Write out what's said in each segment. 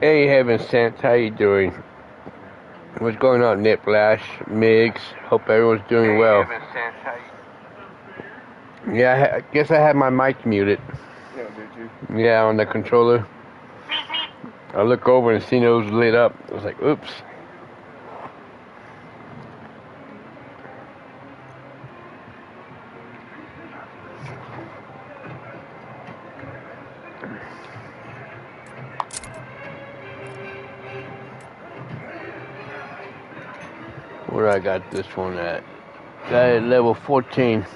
Hey, Heaven Sent, how you doing? What's going on, Niplash, Migs? Hope everyone's doing well. Yeah, I guess I had my mic muted. Yeah, did you? Yeah, on the controller. I look over and see those lit up. I was like, oops. Where I got this one at? Got it at level 14.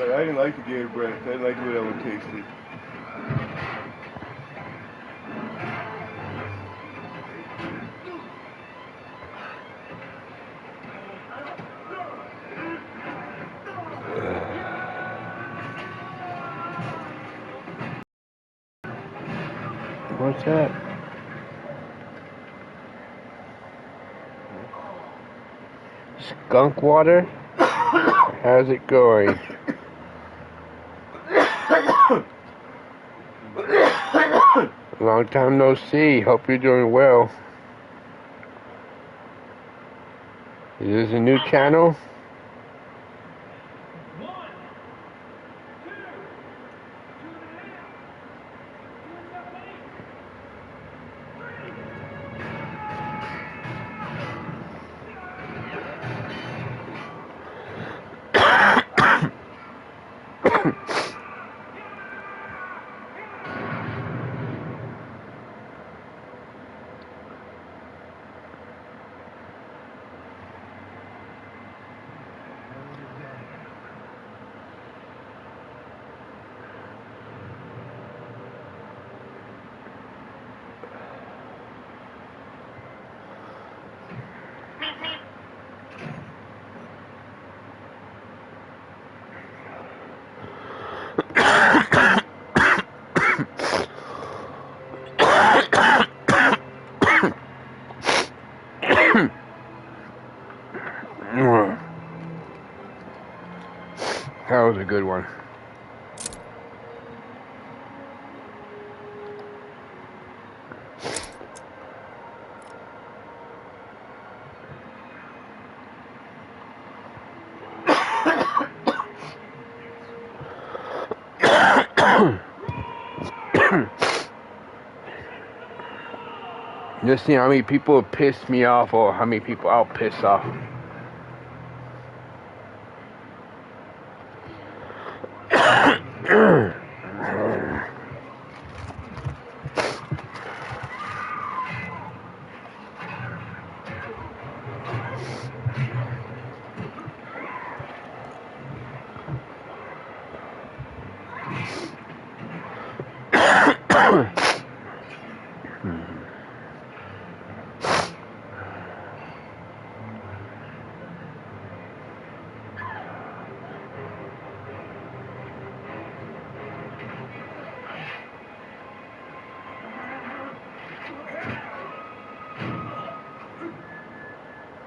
I didn't like the Gator bread. I didn't like the way that one tasted. What's that? Skunk water? How's it going? Long time no see. Hope you're doing well. Is this a new channel? That was a good one. Just see how many people piss me off or how many people I'll piss off.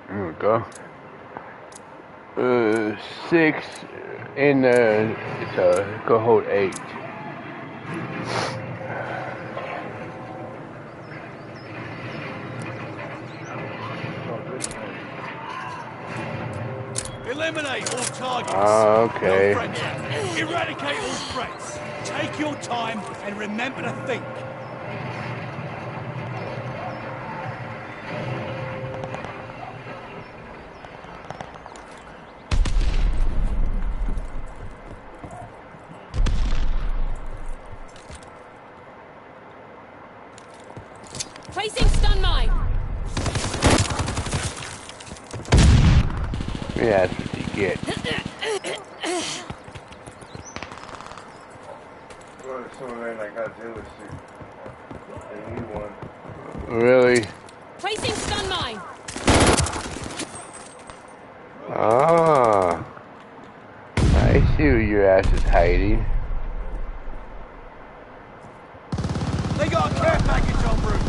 There we go. 6 in it's go hold 8. Eliminate all targets. Okay. No threats. Eradicate all threats. Take your time and remember to think. Placing stun mine. Yeah, that's what you get. Someone wearing like Godzilla suit. They need one. Really? Placing Ah, I see where your ass is hiding. They got a care package en route.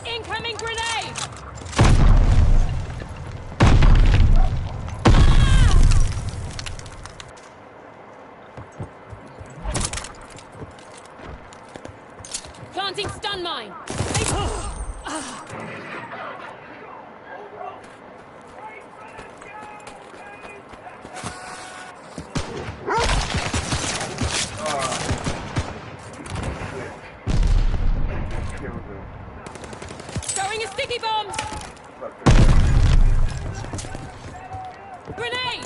Incoming grenade! Planting stun mine! Throwing a sticky bomb! Grenade!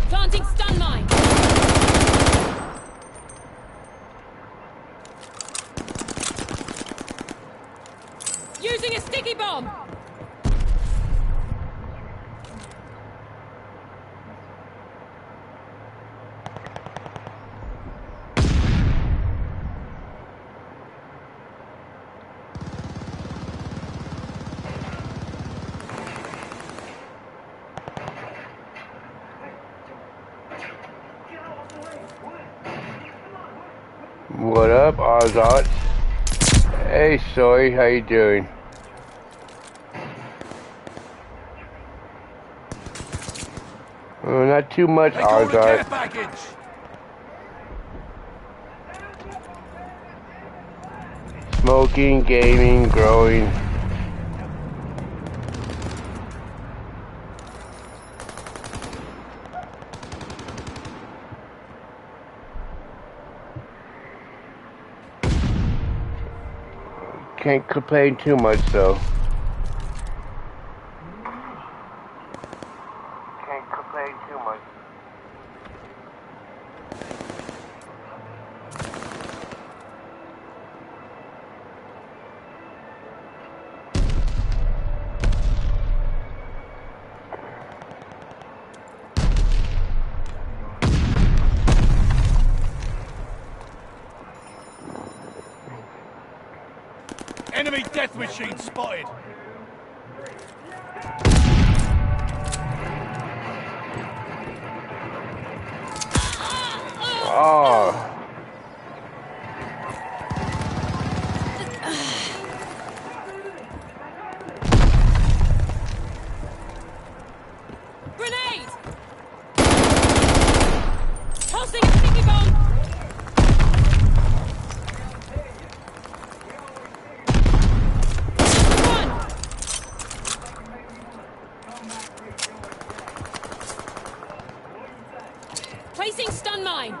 Planting stun mine! Using a sticky bomb! What up, Ozot? Hey, Soy, how you doing? Not too much, They called a care Ozot. package. Smoking, gaming, growing. Can't complain too much, though. Can't complain too much. Enemy death machine spotted. Oh. Grenade! Tossing a sticky bomb! One! Placing stun mine!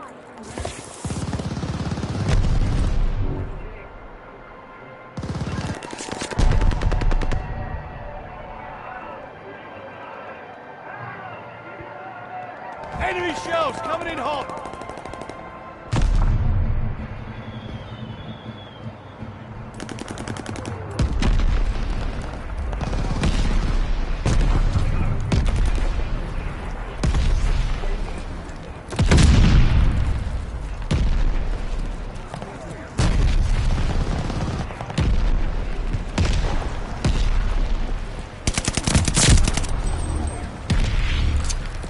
Enemy shells coming in hot.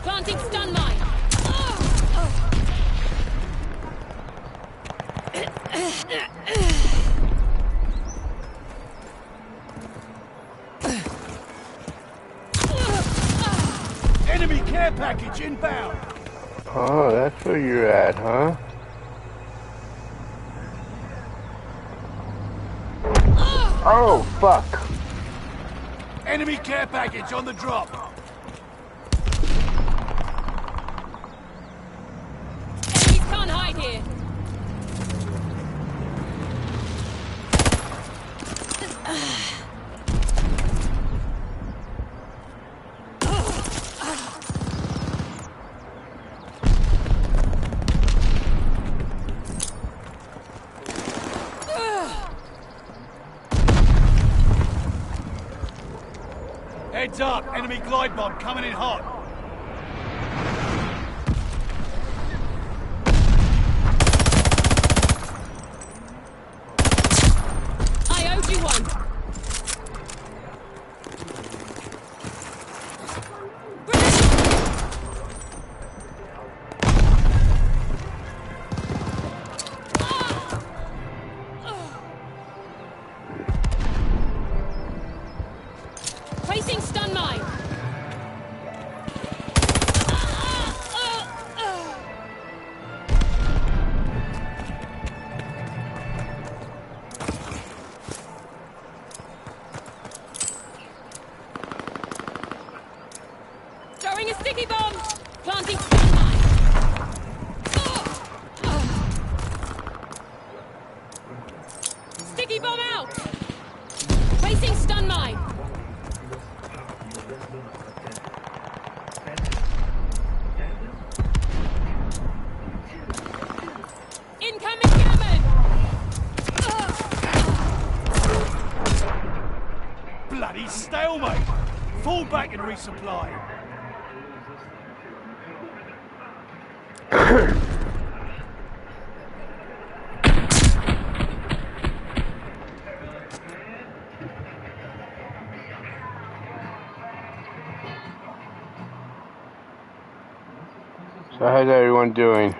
Planting stun mine! Enemy care package inbound. Oh, that's where you're at, huh? Oh, fuck. Enemy care package on the drop. Enemies can't hide here. Heads up, enemy glide bomb coming in hot. I owed you one. Placing stun mine. Throwing a sticky bomb. Planting stun mine. Sticky bomb out. Placing stun mine. Incoming cannon! Bloody stalemate. Fall back and resupply. So how's everyone doing?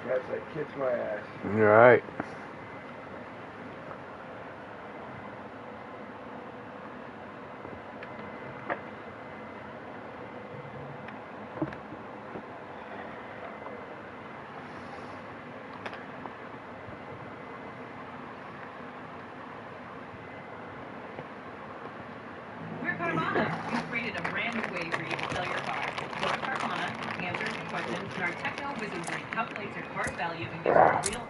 That's like kiss my ass. Alright. We're Carvana. We've created a brand new way for you to sell your car. Go to Carvana, answer some questions, and our techno wizardry calculates your car's value and gives you a real...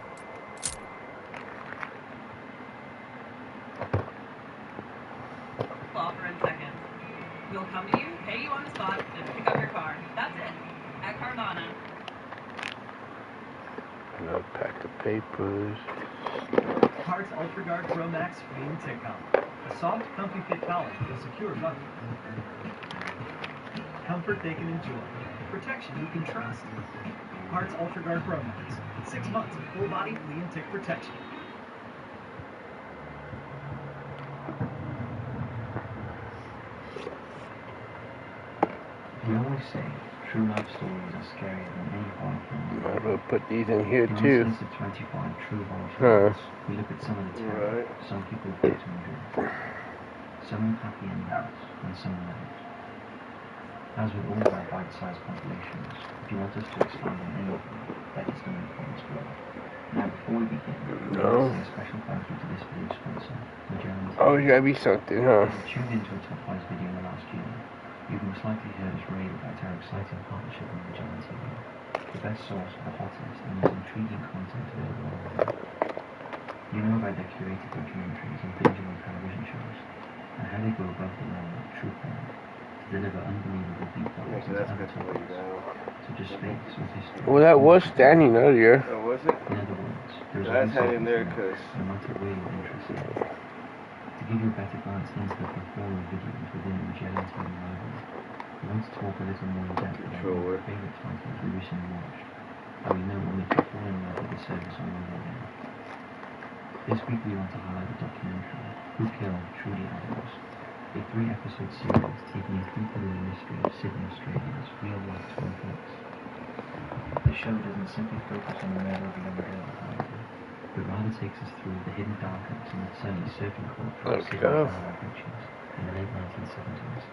offer in seconds. We'll come to you, pay you on the spot, and pick up your car. That's it. At Carvana. Another pack of papers. Parts UltraGuard Pro Max free in Tickcom. A soft, comfy fit towel will secure both. Comfort they can enjoy. Protection you can trust. Parts UltraGuard Pro Max. 6 months of full body flea and tick protection. They always say true life stories are scarier than any horror film. Might as well put these in here In this too. list of 25 true horror Huh. stories, we look at some of the terror some people get to endure. Some have happy endings, and some won't. As with all of our bite-sized compilations, if you want us to expand on any of them, let us know in the comments below. Now, before we begin, we'd like to say a special thank you to this video's sponsor, Magellan TV. Oh, there's gotta be something, huh? If you tuned into a Top Pies video in the last year, you've most likely heard us rave about our exciting partnership with Magellan TV, the best source for the hottest and most intriguing content available online. You know about their curated documentaries and bingeable television shows, and how they go above the line with true crime to deliver unbelievable deep dives into other topics, such as space or history. Well, that was standing earlier. Oh, was it? In other words, there's That's always hanging something there to because watch, no matter where your interest is. To give you a better glance into the plethora of videos within the Magellan TV library, we want to talk a little more in depth about one of our favourite titles we recently watched, how we know we'll make you fall in love with the service all over again. This week we want to highlight the documentary Who Killed Trudy Adams, a 3-episode series taking us deeper in the mystery of Sydney, Australia's real-life Twin Peaks. The show doesn't simply focus on the murder of a young girl, however, but rather takes us through the hidden darkness and the sunny surfing culture of Sydney's Bondi beaches in the late 1970s.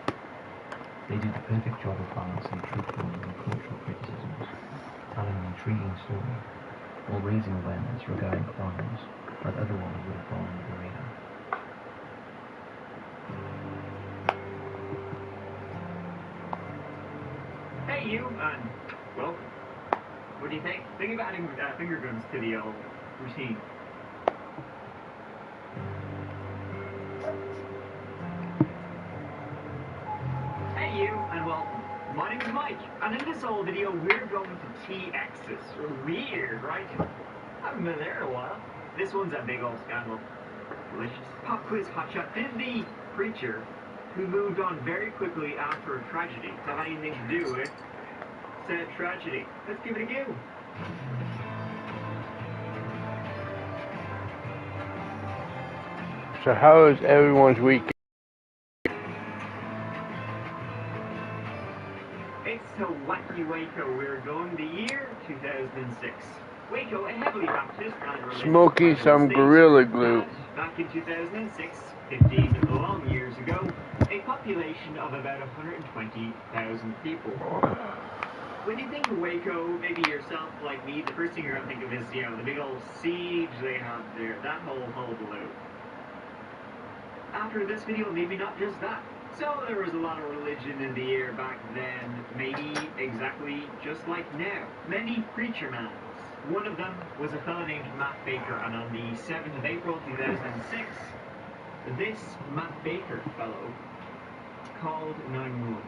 They do the perfect job of balancing true crime and cultural criticisms, telling an intriguing story, while raising awareness regarding crimes that otherwise would have gone under the radar. Hey you, and welcome. What do you think? Think of adding finger guns to the old routine. Hey you, and welcome. My name is Mike, and in this old video we're going to TX's. Weird, right? Haven't been there in a while. This one's a big old scandal. Delicious. Pop quiz hotshot. Did the preacher who moved on very quickly after a tragedy have anything to do with said tragedy? Let's give it a go. So how is everyone's week? It's to wacky Waco. We're going the year 2006. Waco, a heavily Baptist and religious Smoking some state. Gorilla Glue. Back in 2006, 15 long years ago, a population of about 120,000 people. When you think of Waco, maybe yourself, like me, the first thing you're going to think of is, the big old siege they have there, that whole hullabaloo. After this video, maybe not just that. So there was a lot of religion in the air back then, maybe exactly just like now. Many preacher mans. One of them was a fellow named Matt Baker, and on the 7th of April 2006, this Matt Baker fellow called 911.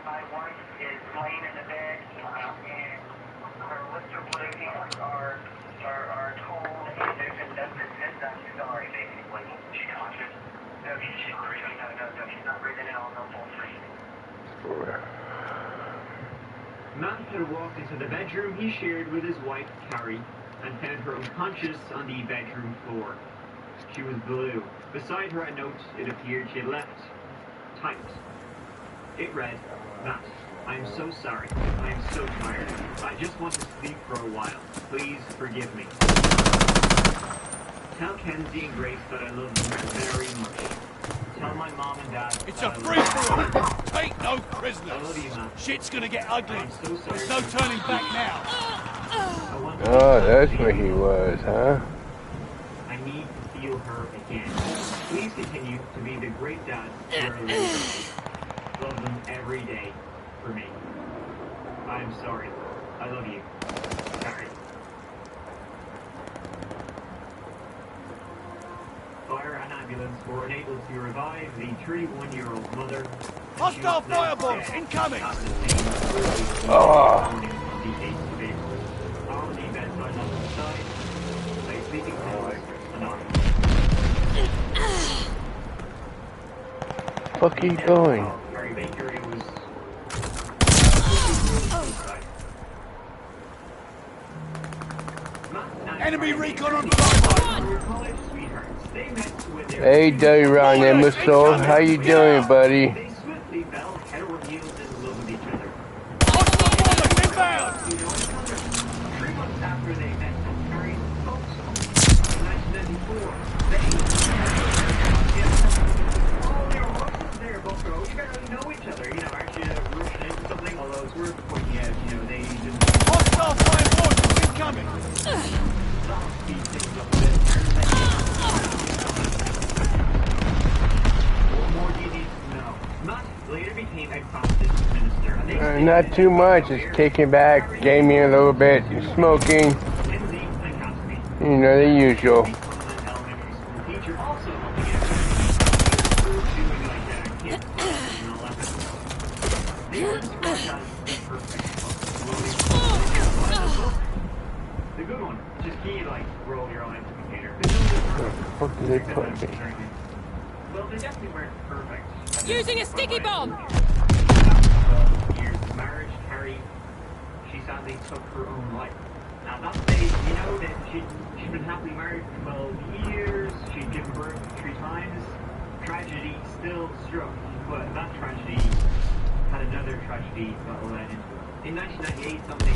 My wife is laying in the bed, and her lips are bleeding, are cold, and there's a note that says, I'm sorry, basically. She conscious? No, she's not breathing. No, she's not breathing at all. No pulse rate. Matt had walked into the bedroom he shared with his wife, Carrie, and found her unconscious on the bedroom floor. She was blue. Beside her a note, it appeared she had left. Typed. It read, Matt, I'm so sorry. I am so tired. I just want to sleep for a while. Please forgive me. Tell Kenzie and Grace that I love them very much. Tell my mom and dad It's a free-for-all. Take no prisoners. I love you, Matt. Shit's gonna get ugly. I'm so sorry. There's no turning back now. Oh, that's where he was, huh? I need to feel her again. Please continue to be the great dad you're a little. Love them every day for me. I'm sorry. I love you. Carrie. Fire and ambulance were unable to revive the 31-year-old mother, Hostile firebombs incoming! Oh, fuck are you going? Enemy recon on fire! Hey, Dirty Ron Emerson, how you doing, buddy? They swiftly fell head over heels in love with each other. Hostile bombers inbound! 3 months after they met and married folks in 1994, oh, there are Russians there, Bucko. You barely know each other. You know, aren't you rushing into something? Although it's worth pointing out, you know, they just Hostile firebombs incoming! speed things up a bit. What more do you need to know? Matt later became a Baptist minister. And they Not too much, just kicking back, gaming a little bit, smoking, you know, the usual. The good one, just key like roll your eyes indicator. What did they put me? Well, they definitely weren't perfect. Using a sticky bomb! 12 years of marriage, Carrie, she sadly took her own life. Now, at that stage, you know that she'd been happily married for 12 years, she'd given birth 3 times, tragedy still struck, but that tragedy had another tragedy that led into it. In 1998, something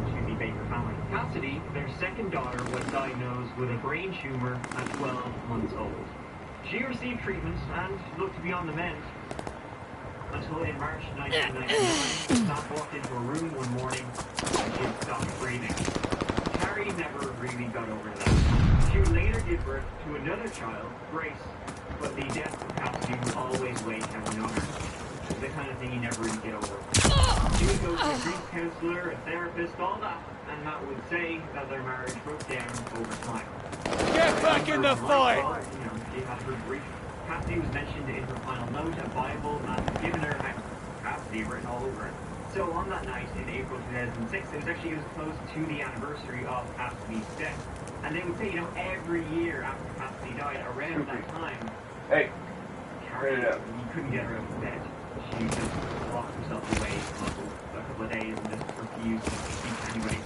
to the Baker family. Cassidy, their second daughter, was diagnosed with a brain tumor at 12 months old. She received treatment and looked to be on the mend until in March 1999, staff walked into a room one morning and she had stopped breathing. Carrie never really got over that. She would later give birth to another child, Grace, but the death of Cassidy would always weigh heavily on her. The kind of thing you never really get over. She would go to a grief counselor, a therapist, all that, and Matt would say that their marriage broke down over time. Get back in the fight! You know, she had her grief. Cassidy was mentioned in her final note, a Bible Matt had given her, and Cassidy written all over it. So on that night in April 2006, it was close to the anniversary of Cassidy's death. And they would say, you know, every year after Cassidy died, around that time, Hey, Carrie, you couldn't get her out of bed. She just locked herself away for a couple of days and just refused to speak to anybody.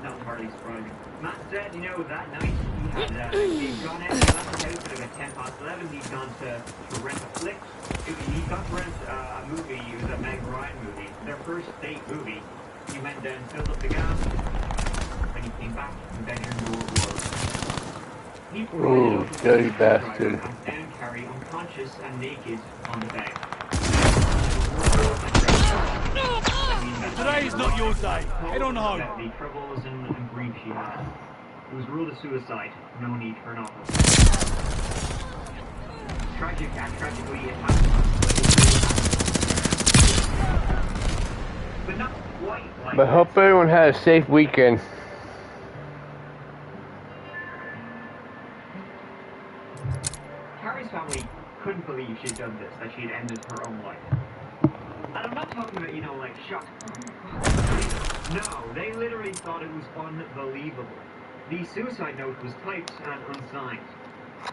Not entirely surprising. Matt said, you know, that night he'd gone out, he left the house at about 10 past 11, he'd gone to rent a flick. He'd gone to rent a movie, it was a Meg Ryan movie, their first date movie. He went down, filled up the gas, when he came back, the bedroom door was. He Ooh, dirty bastard. And found Carrie unconscious and naked on the bed. Today's not your day. Head on home. The troubles and grief she had. It was ruled a suicide. No need for an office. Tragic and tragically it happened. But not quite like But hope everyone had a safe weekend. Carrie's family couldn't believe she'd done this, that she'd ended her own life. And I'm not talking about, you know, like shock. No, they literally thought it was unbelievable. The suicide note was typed and unsigned.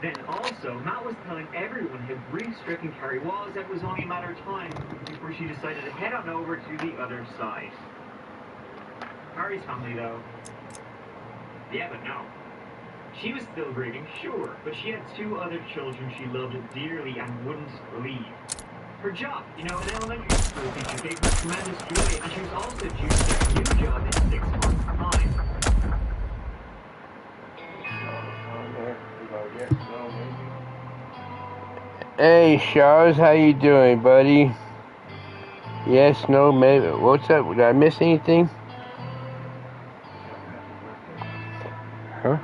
Then also, Matt was telling everyone how grief-stricken Carrie was, that it was only a matter of time before she decided to head on over to the other side. Carrie's family, though, yeah, but no. She was still grieving, sure, but she had 2 other children she loved dearly and wouldn't leave. Her job, you know, an elementary school teacher, gave her tremendous joy, and she was also due to get a new job in 6 months' time. Hey, Charles, how you doing, buddy? Yes, no, maybe. What's up? Did I miss anything? Huh?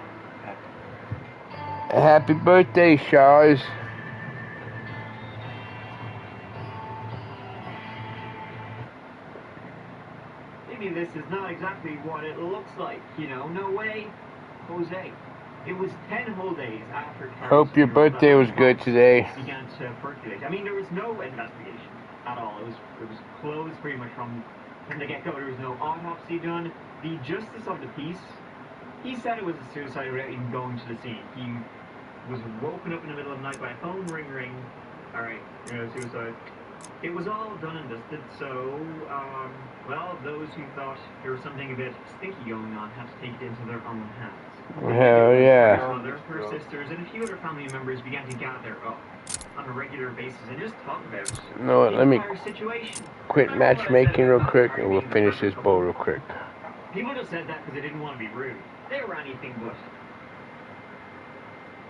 Happy birthday, Charles. Maybe this is not exactly what it looks like, you know, no way, Jose. It was 10 whole days after Carrie's Hope your funeral birthday that was good today. began to percolate. I mean, there was no investigation at all. It was closed pretty much from the get-go. There was no autopsy done. The justice of the peace, he said it was a suicide without even going to the scene. He was woken up in the middle of the night by a phone ring. All right, suicide. It was all done and dusted, so, well, those who thought there was something a bit stinky going on had to take it into their own hands. Hell yeah. Her mother, her sisters, and a few other family members began to gather up on a regular basis and just talk about You know what, let me situation. quit matchmaking real quick and we'll finish this bowl real quick. People just said that because they didn't want to be rude. They were anything but.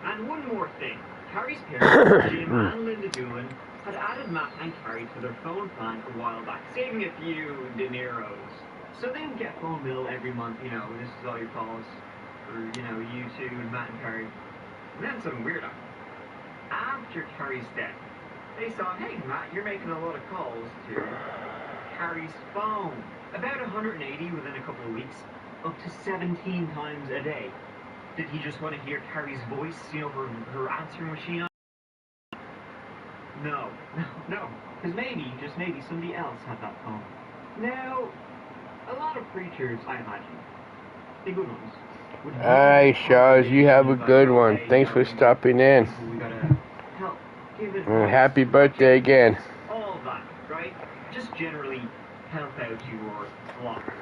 And one more thing. Carrie's parents, Jim and Linda Doolin, had added Matt and Carrie to their phone plan a while back, saving a few dineros. So they would get phone bill every month, this is all your calls. Or, you two, Matt and Carrie. And then something weird happened. After Carrie's death, they saw, hey, Matt, you're making a lot of calls to Carrie's phone. About 180 within a couple of weeks, up to 17 times a day. Did he just want to hear Carrie's voice, her answering machine on? No. Because maybe, just maybe, somebody else had that phone. Now, a lot of preachers, I imagine, the good ones, Alright, Charles, you have a good one. Thanks for stopping in. And happy birthday again. All that, right? Just generally help out your flock.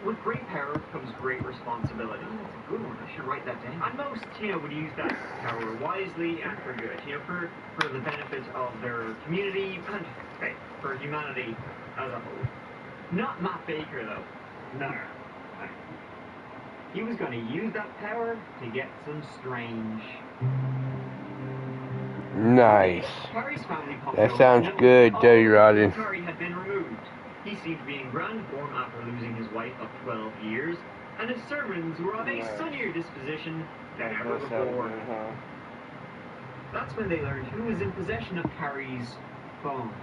With great power comes great responsibility. Oh, that's a good one. I should write that down. And most, would use that power wisely and for good. For the benefit of their community and, for humanity as a whole. Not Matt Baker, though. No. He was going to use that power to get some strange. Nice. Carrie's family That sounds good, Dirty Rodden. Carrie had been removed. He seemed to be in grand form after losing his wife of 12 years, and his sermons were of a sunnier disposition than ever before. That's when they learned who was in possession of Carrie's phone.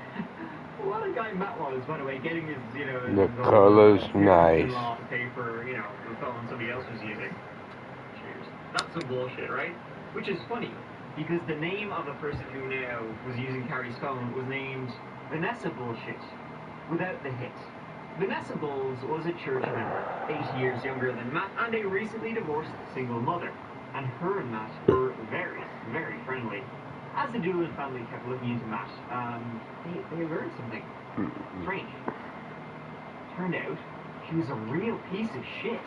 What a guy Matt was, by the way, getting his, the color's nice. To pay for, the phone somebody else was using. Cheers. That's some bullshit, right? Which is funny, because the name of the person who now was using Carrie's phone was named Vanessa Bullshit, without the hit. Vanessa Bowles was a church member, 8 years younger than Matt, and a recently divorced single mother. And her and Matt were very, very friendly. As the Doolin family kept looking into Matt, they learned something strange. Turned out, she was a real piece of shit.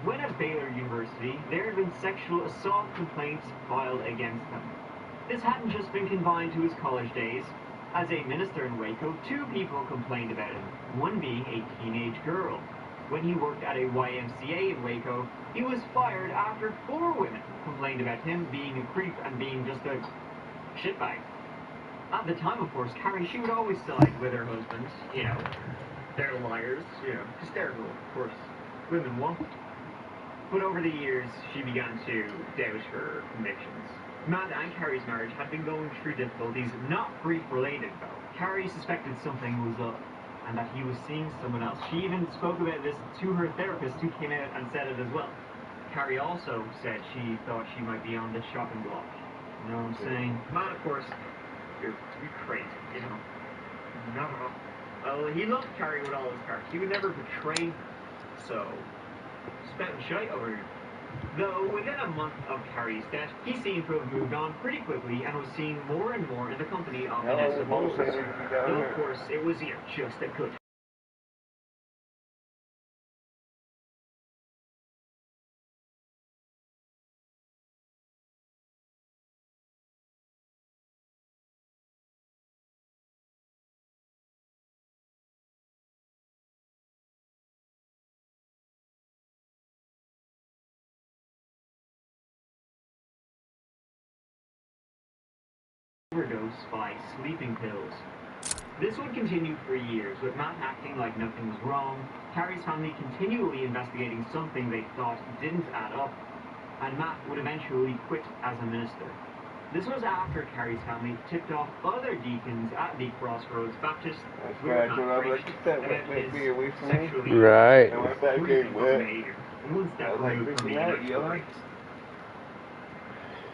When at Baylor University, there had been sexual assault complaints filed against him. This hadn't just been confined to his college days. As a minister in Waco, 2 people complained about him, one being a teenage girl. When he worked at a YMCA in Waco, he was fired after 4 women complained about him being a creep and being just a shitbag. At the time, of course, Carrie, she would always side with her husband. They're liars, hysterical, of course. Women won't. But over the years, she began to doubt her convictions. Matt and Carrie's marriage had been going through difficulties, not grief-related, though. Carrie suspected something was up, and that he was seeing someone else. She even spoke about this to her therapist, who came out and said it as well. Carrie also said she thought she might be on the chopping block. You know what I'm saying? Matt, of course, you're crazy, Not at all. Well, he loved Carrie with all his heart. He would never betray her. So, spouting shite over here. Though, within a month of Carrie's death, he seemed to have moved on pretty quickly and was seen more and more in the company of Vanessa Bowles. Though, of course, it was just a good. Overdose by sleeping pills. This would continue for years, with Matt acting like nothing was wrong, Carrie's family continually investigating something they thought didn't add up, and Matt would eventually quit as a minister. This was after Carrie's family tipped off other deacons at the Crossroads Baptist That's right, so I'm like, that went away from me. Right. I went back in, and once that like removed from the freaking out, electrical yo. breaks.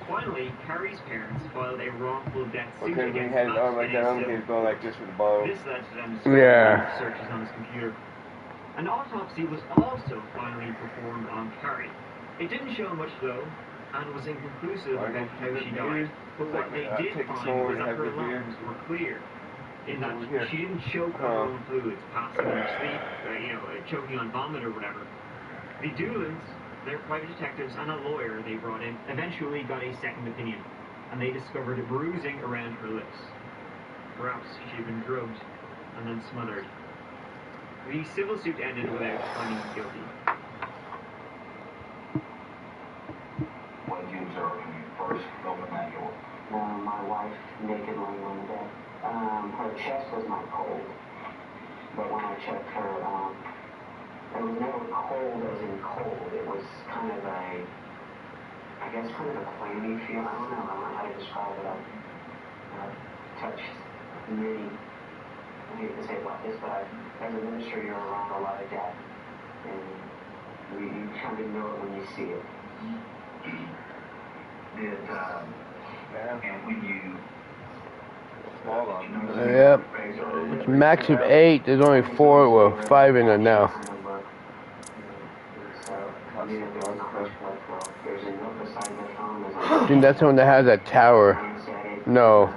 Finally, Carrie's parents filed a wrongful death suit Okay, when he against had his Matt arm like that, and he was going like this with the bottle. this led to them to Yeah. searches on his computer. An autopsy was also finally performed on Carrie. It didn't show much though, and was inconclusive about how she died. But what they did find was that her lungs were clear, in that she didn't choke on her own fluids, passing in her sleep, choking on vomit or whatever. The Doolins, their private detectives, and a lawyer they brought in eventually got a second opinion, and they discovered a bruising around her lips. Perhaps she'd been drugged and then smothered. The civil suit ended without finding him guilty. What did you observe when you first opened that door? My wife naked laying on the bed. Her chest was not cold, but when I checked her, it was never cold as in cold. It was kind of a clammy feel. I don't know how to describe it. I've touched many, I hate to say it like this, but as a minister, you're around a lot of death, and you kind of know it when you see it. And when you Yep. It's max of 8. There's only 4, well, 5 in it now. I think that's the one that has that tower. No.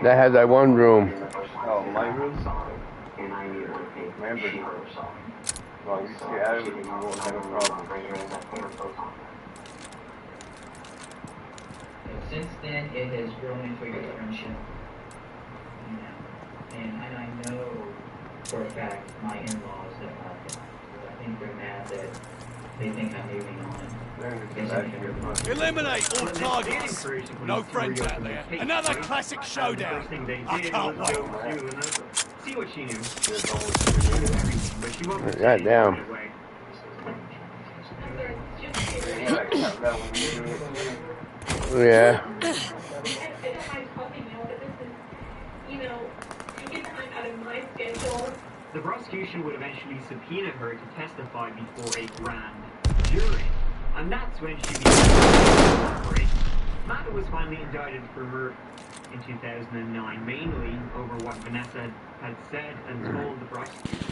That has that one room. Oh, my room? Remember, well, you stay out of it, you won't have a problem. Since then, it has grown into a good friendship. And I know for a fact my in-laws that I think they're mad that they think I'm moving on. Eliminate all targets. No friends out there. Another classic showdown. I can't wait. See what she knew. But she won't God damn. Yeah. The prosecution would eventually subpoena her to testify before a grand jury, and that's when she began. Matt was finally indicted for murder in 2009, mainly over what Vanessa had said and told the prosecutor.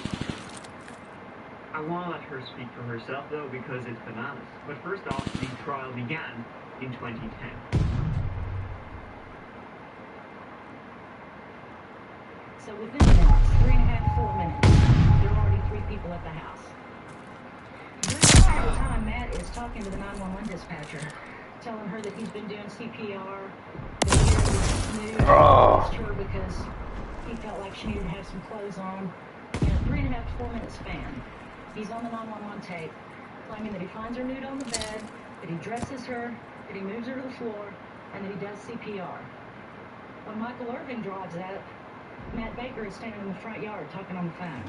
I want to let her speak for herself, though, because it's bananas. But first off, the trial began in 2010. So within minutes, 3.5, 4 minutes, there are already 3 people at the house. During this entire time, Matt is talking to the 911 dispatcher, telling her that he's been doing CPR, that he asked her because he felt like she needed to have some clothes on. In a 3.5 to 4 minute span, he's on the 911 tape, claiming that he finds her nude on the bed, that he dresses her, that he moves her to the floor, and that he does CPR. When Michael Irving drives up, Matt Baker is standing in the front yard talking on the phone.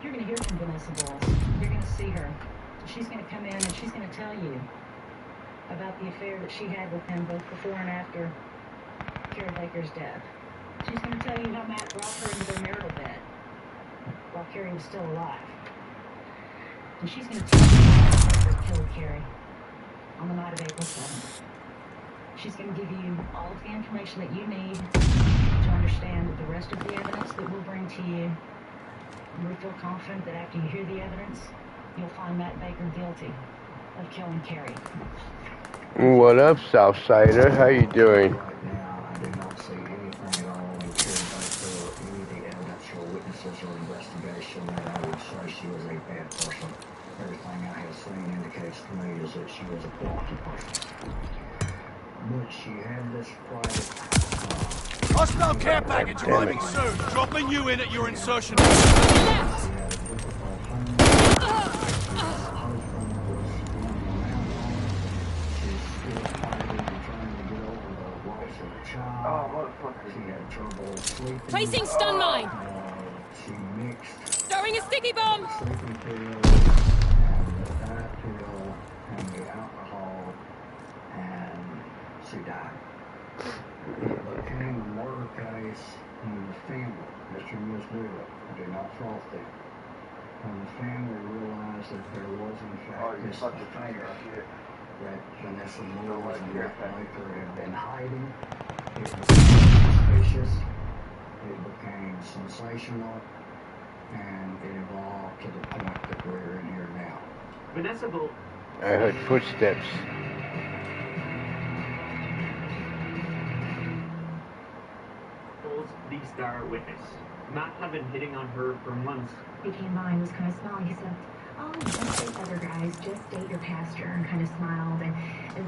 You're going to hear from Vanessa Bowles. You're going to see her. She's going to come in and she's going to tell you about the affair that she had with him both before and after Carrie Baker's death. She's going to tell you how Matt brought her into their marital bed while Carrie was still alive. And she's going to tell you how Baker killed Carrie on the night of April 7th. She's going to give you all of the information that you need to understand the rest of the evidence that we'll bring to you. And we feel confident that after you hear the evidence, you'll find Matt Baker guilty of killing Carrie. What up, Southsider? How you doing? Right now, I do not see anything at all in Carrie Baker or any of the evidence or witnesses or investigation that I would say she was a bad person. Everything I have seen indicates to me is that she was a quality person. But she had this private... Hostile care package arriving soon. Dropping you in at your insertion. Placing stun mine. She mixed... Throwing a sticky bomb. sleeping pill and the diet pill and the alcohol, and she died. It became a murder case when the family, Mr. and Ms. Doolin, I do not fault them, when the family realized established that there was in fact this affair that Vanessa Moores and Rick Piper had been hiding. It was suspicious, it became sensational, and it evolved to the point that we're in here now. Vanessa Bull. I heard footsteps. The star witness. Matt had been hitting on her for months. He came by and was kind of smiling. He said, "Oh, don't date other guys, just date your pastor," and kind of smiled. And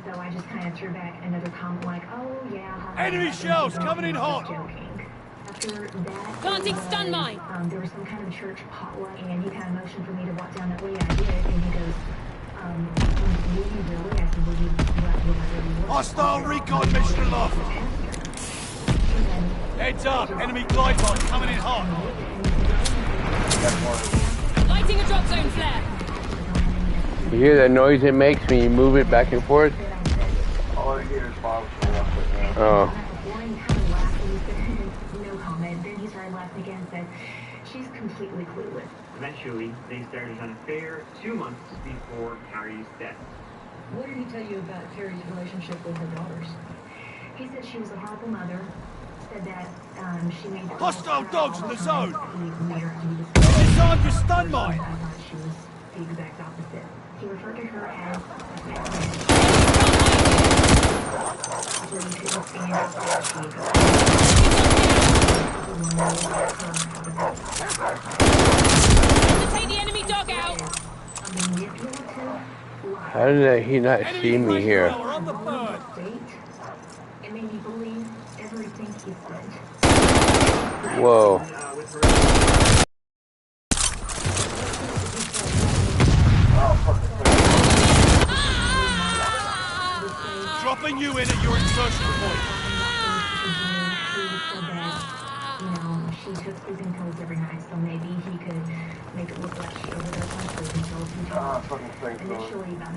so I just kind of threw back another comment like, "Oh, yeah." Enemy shells coming in hot. Joking. After that, Planting stun mine. There was some kind of church potluck, and he kind of motioned for me to walk down that way. I did, and he goes, "Will you really?" I said, "Will you really?" Hostile recon mission aloft. Heads up, enemy glide bomb coming in hot. Lighting a drop zone flare. You hear that noise it makes when you move it back and forth? All I hear is bombs going off right now. Oh. No comment. Then he started laughing again and said, "She's completely clueless." Eventually, they started an affair 2 months before Carrie's death. What did he tell you about Carrie's relationship with her daughters? He said she was a horrible mother. Said that she made the Hostile dogs in the zone. He made her Disarm your stun mine. I thought she was the exact opposite. He referred to her as Take the enemy dog out. How did he not see me here? On the bird. It made me believe everything he said. Whoa. Dropping you in at your insertion point. She took sleeping pills every night, so maybe he could make it look like she overdosed on sleeping pills. He told initially about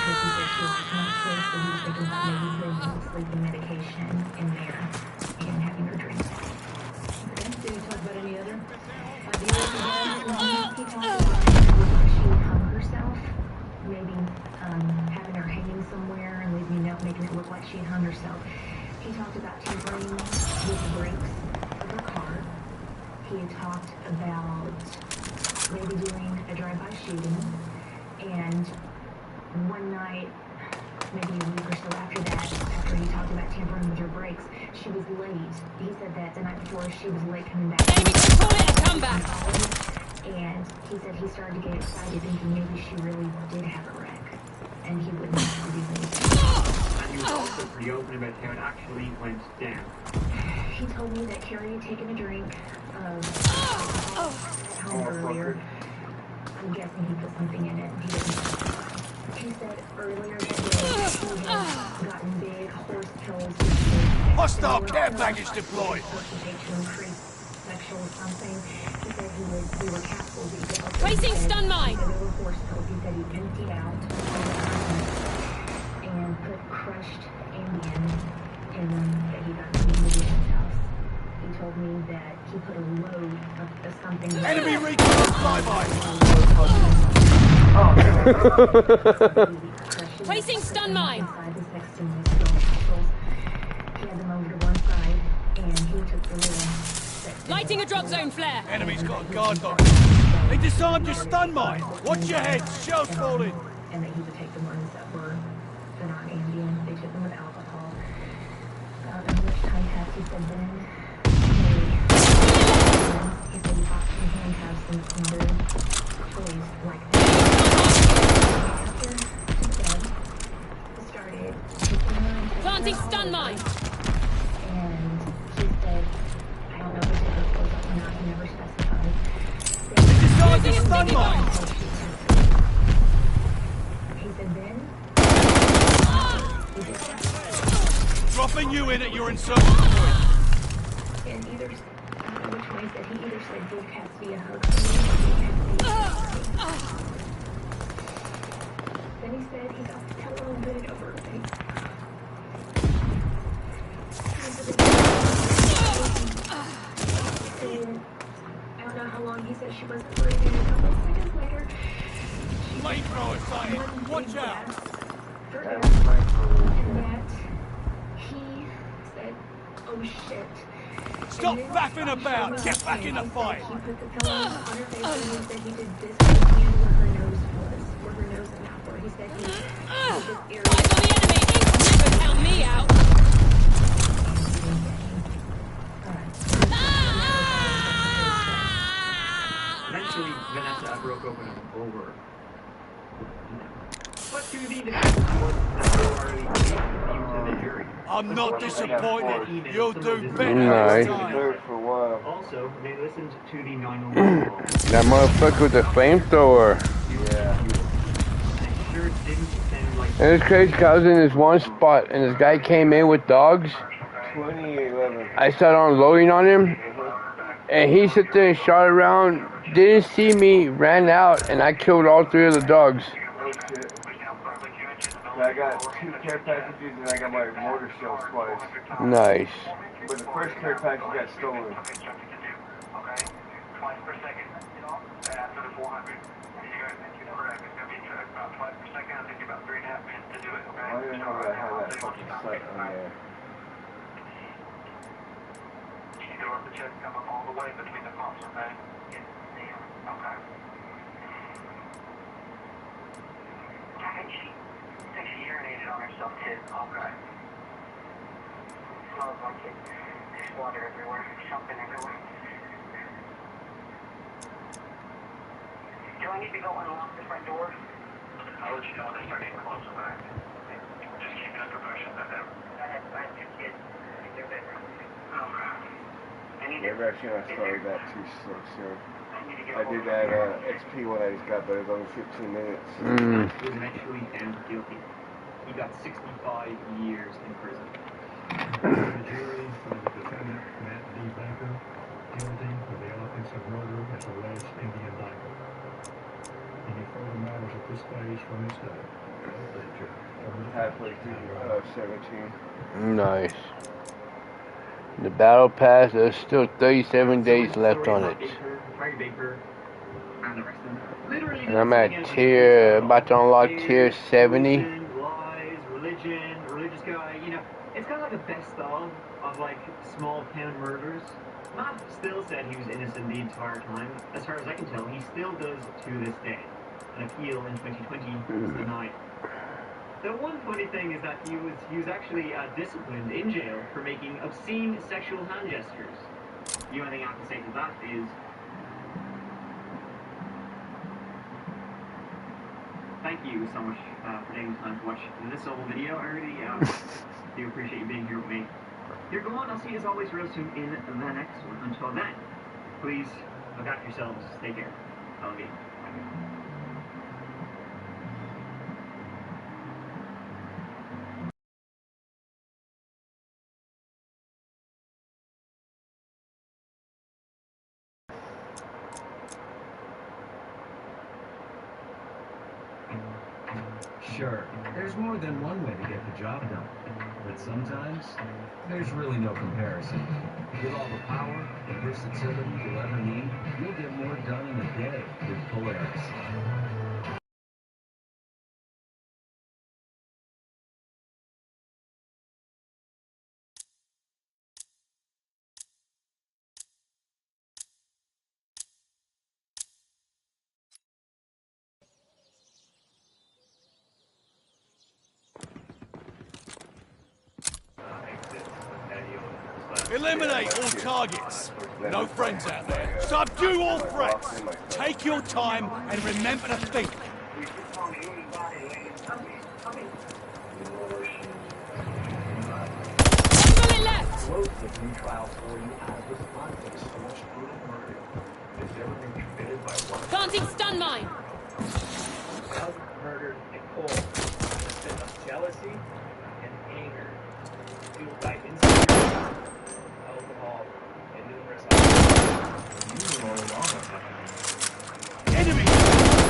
because he said she was not safe, so he was thinking about maybe putting some sleeping medication in there and having her drink. Did he talk about any other ideas? He talked about she would hung herself, maybe having her hanging somewhere and leaving a note making it look like she had hung herself. He talked about tinkering with the brakes of her car. He had talked about maybe doing a drive-by shooting. And one night, maybe a week or so after that, after he talked about tampering with her brakes, she was late. He said that the night before she was late coming back. Enemy control it and come back. And he said he started to get excited thinking maybe she really did have a wreck. And he wouldn't have to do anything. And he was also pretty open about how it actually went down. He told me that Carrie had taken a drink of alcohol at home earlier. I'm guessing he put something in it. He didn't. He said earlier that day he had gotten big horse pills. Hostile care package deployed. To increase sexual something. He said we were capsules. Placing stun mine. There were horse pills. He said he emptied out and put crushed Ambien in that he got from the musician's house. He told me that he put a load of something. Enemy recon flyby. Placing stun mine. Inside the section was still capsules. He had them over to one side, and he took the little. Lighting a drop zone flare. Enemy's got a guard dog. They disarmed your stun mine. Watch your head. Shells falling. And that he would take the ones that were not Ambien. They took them with alcohol. And which time passed, he said then he said he bought some handcuffs and some other toys like that. After he said he started Planting stun mine. and he said, I don't know if his ever closed up or not, he never specified. They disarmed your stun mine. He said then Dropping you in at your insertion point. and either, I don't know which way he said, he either said give Cassidy a hug. Then he said he got the pillow and put it over her face. And I don't know how long he said she wasn't breathing. flamethrower sighted. Watch out. And that he said, "Oh shit." Stop faffing about. Get back in the fight. He put the pillow on her face and he said he did this with his hand where her nose was, where her nose and mouth were. He said he did this area. Eyes on the enemy. Never count me out. Eventually, Vanessa broke open over. But to the defense was authority to the jury. I'm not disappointed. You'll do better Nice. next time. For a while. Also, they listened to the 911 call. That motherfucker with the flamethrower. Yeah. And it sure didn't sound like... And it's crazy because I was in this one spot and this guy came in with dogs. 2011. I started unloading on him. And he sit there and shot around, didn't see me, ran out, and I killed all 3 of the dogs. Oh shit. I got 2 care packages and I got my mortar shells twice. Nice. But the first care package got stolen. Okay, twice per second. After the 400. Correct. It's going to be about twice per second. It'll take you about 3.5 minutes to do it, okay? I don't even know that I have that fucking sight on there. You go up the chest, come up all the way between the pumps, okay? Yes, okay. I think she urinated on herself too. Okay. Smells like it. There's water everywhere, something everywhere. Do I need to go unlock the front door? I'll let you know when they start getting close, okay? Just keep good precautions at them. I have 2 kids in their bedroom. Okay. Maybe I should have started that too so soon. I did that XP one I just got, but it was only 15 minutes. He was eventually found guilty. He got 65 years in prison. The jury found the defendant, Matt D. Baker, guilty of the offense of murder as alleged in the indictment. Any further matters at this stage from this day? Halfway through 17. Nice. The battle pass, there's still 37 days left on it. And I'm at tier, about to unlock tier 70. Lies, religious guy, you know, it's kind of like a best of like small town murders. Matt still said he was innocent the entire time. As far as I can tell, he still does to this day. An appeal in 2020 was denied. The one funny thing is that he was actually disciplined in jail for making obscene sexual hand gestures. The only thing I have to say to that is, thank you so much for taking the time to watch this whole video. I really do appreciate you being here with me. You're going. I'll see you as always real soon in the next one. Until then, please look after yourselves. Take care. I love you. Bye. Sure, there's more than one way to get the job done, but sometimes there's really no comparison. With all the power and versatility you'll ever need, you'll get more done in a day with Polaris. Eliminate all targets. No friends out there. Subdue all threats. Take your time and remember to think. Bullet left. Planting stun mine. Murdered Nicole. Of jealousy and anger, fueled by insecurity, alcohol, and numerous Enemy!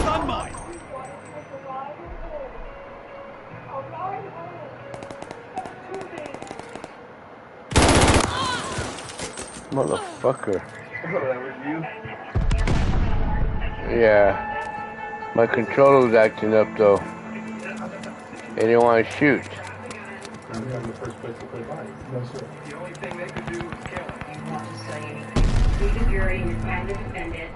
Stun mine! Motherfucker. Oh, that was you? Yeah. My controller's acting up though. They didn't want to shoot. I'm in the first place to play body. No, sir. The only thing they could do was kill him. Do you want to say anything? Be the jury and decide to defend it.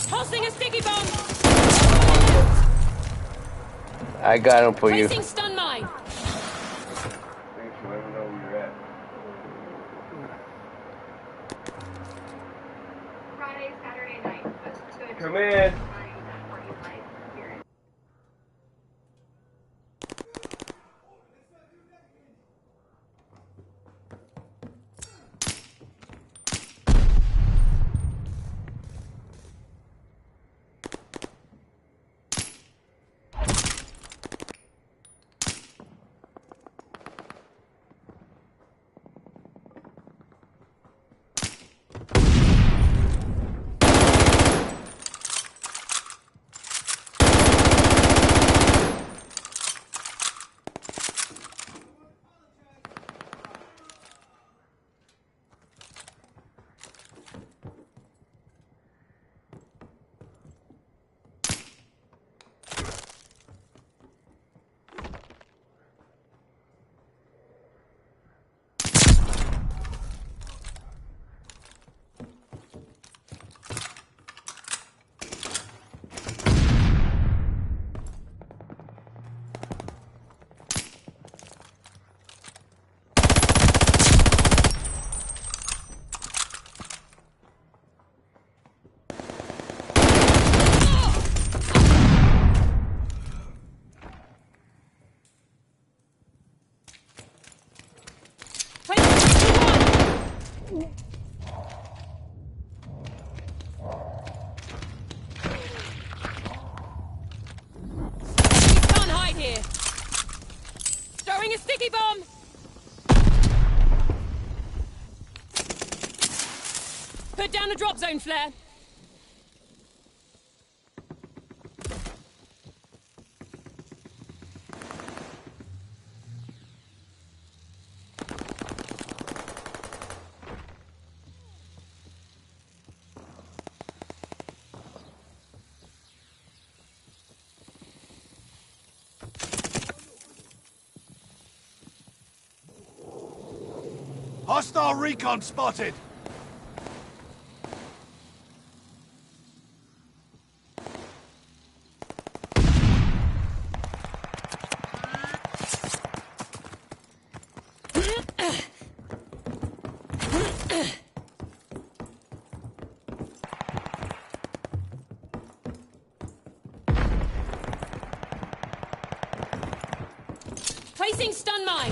Tossing a sticky bomb! I got him for you. Placing stun mine! Thanks for letting me know where you're at. Friday, Saturday night. Good. Come in. Throwing a sticky bomb! Put down a drop zone flare. Hostile recon spotted! Placing stun mine!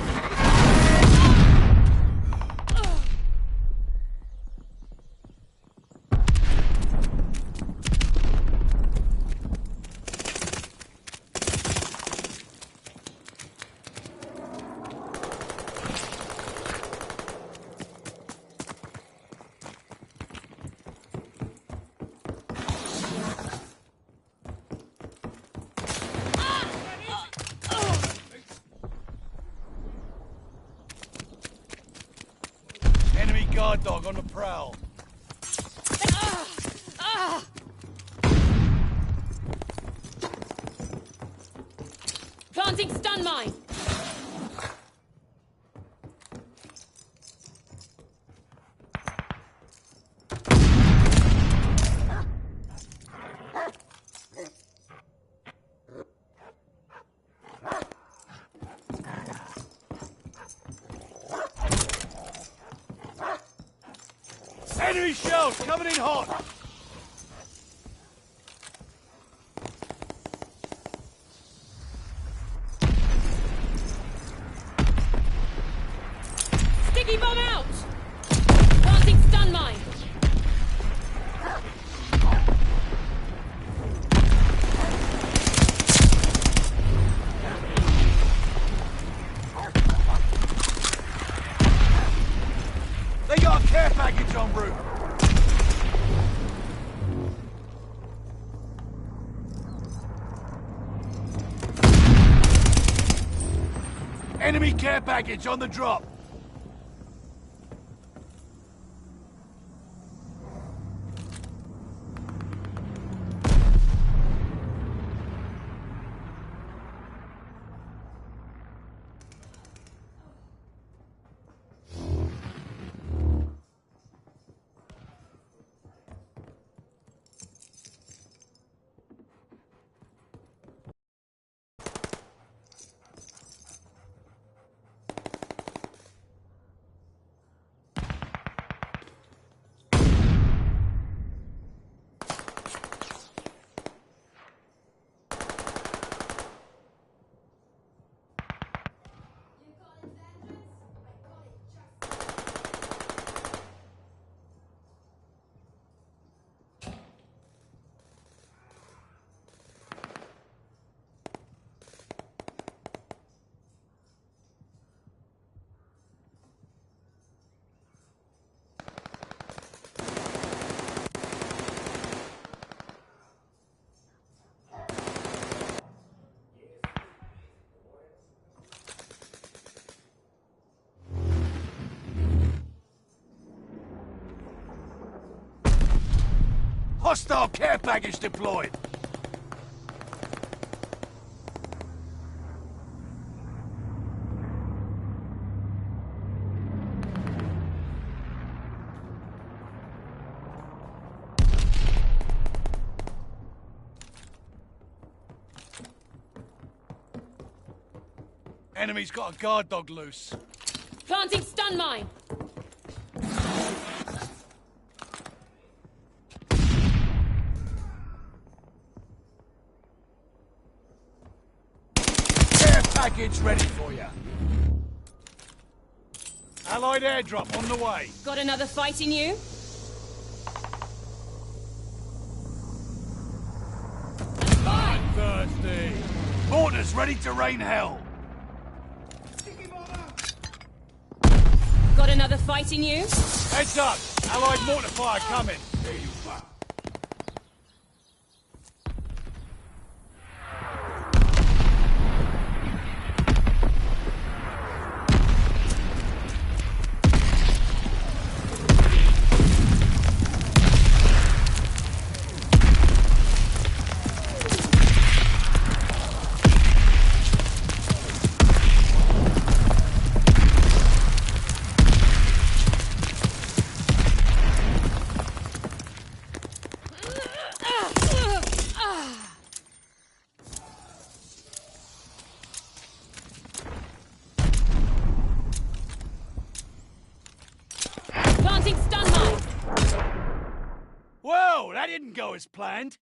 Enemy guard dog on the prowl. Planting stun mine! Enemy shells coming in hot! Sticky bomb out! Planting stun mine! They got a care package en route! Enemy care package on the drop! Hostile care package deployed. Enemy's got a guard dog loose. Planting stun mine. Care package ready for you. Allied airdrop on the way. Got another fight in you? Thirsty. Mortars ready to rain hell. Got another fight in you? Heads up! Allied mortar fire coming. There you fuck. Well, that didn't go as planned.